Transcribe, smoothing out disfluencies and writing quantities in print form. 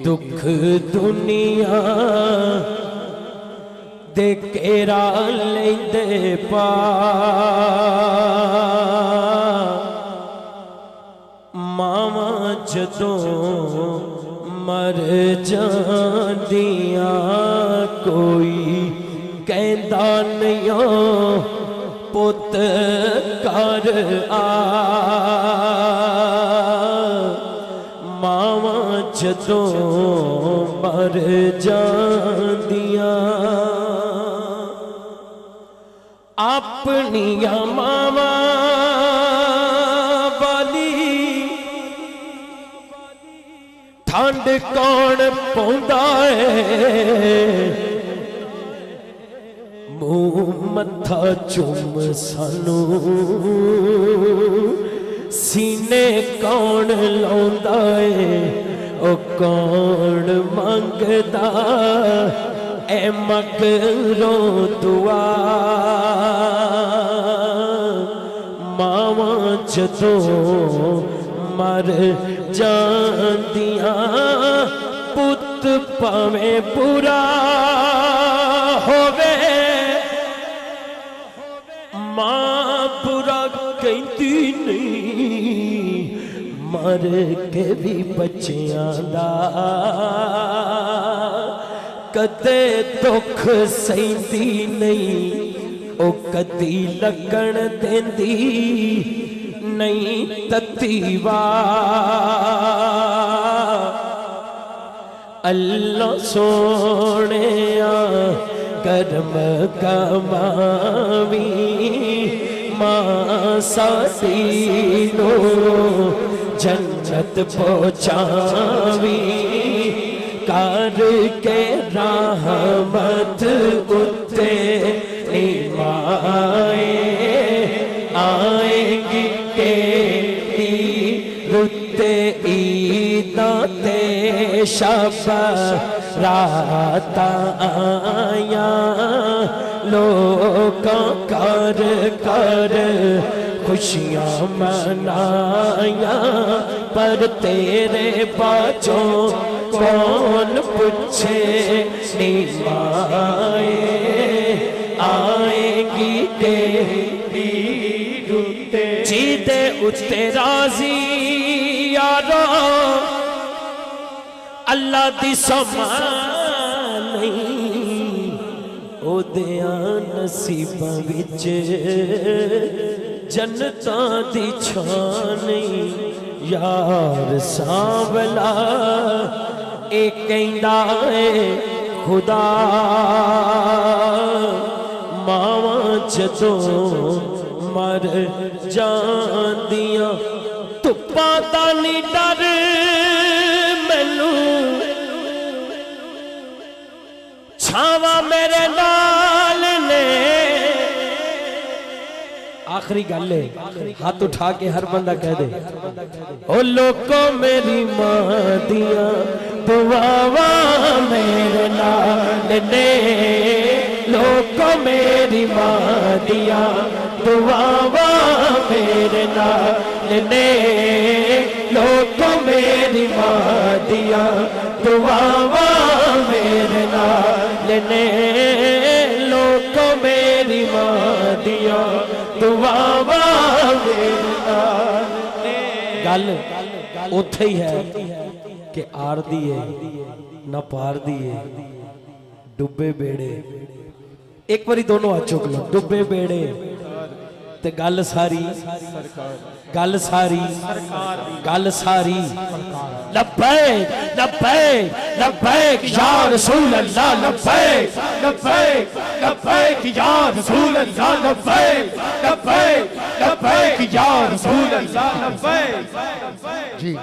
دکھ دنیا دے کیرا لیندے پا ماما جدوں مر جاندیاں کوئی کہندا نہیں پت کر آ ماما جدوں مر جاندیاں اپنیاں ماما والی ٹھنڈ کون پوندا ہے منہ متھا چوم سانو سینے کون لوندا ہے او کون منگدا اے مگروں دعا ماواں جدوں مر جاندیاں پت پاویں برا ہووے ماں برا کہندی نہیں مر کے بھی بچیاں دا کدے دکھ سہندی نہیں او کدی لگن دیندی نہیں تتیوا اللہ سونیا کرم کماوی ماں ساسی نو جنت پہنچاوی کر کے رحمت اتے نمائے آئیں گی تیری رتے عیداں تے شب رات آیاں لوکاں کر کر خوشیاں منایاں پر تیرے باجوں کون پوچھے نمائے آئیں گی تیری رتے جیدے اتے راضی یارو اللہ دی سما نہیں او دیاں نصیباں وچ جنتاں دی چھان نہیں یار سانولا اے کہندا اے خدا ماواں جدوں مر جاندیاں تپاں دا نہیں ڈر مینوں چھاواں میرے نال نے آخری گل ہے ہاتھ اٹھا کے ہر بندہ کہہ دے او لوگوں میری ماں دیاں دعاواں میرے نال نے لوگوں میری ماں دیاں دعاواں میرے نال نے لوگوں میری ماں دیاں دعاواں میرے نال نے لوگوں میری ماں دیاں دعاواں میرے نال گل اتھے ہی ہے کہ آر دیئے نہ پار دیئے ڈبے بیڑے ایک باری دونوں آ چک لو ڈبے بیڑے تے گل ساری گل ساری گل ساری لبیک لبیک لبیک یا رسول اللہ لبیک لبیک لبیک یا رسول اللہ لبیک لبیک لبیک یا رسول اللہ لبیک جی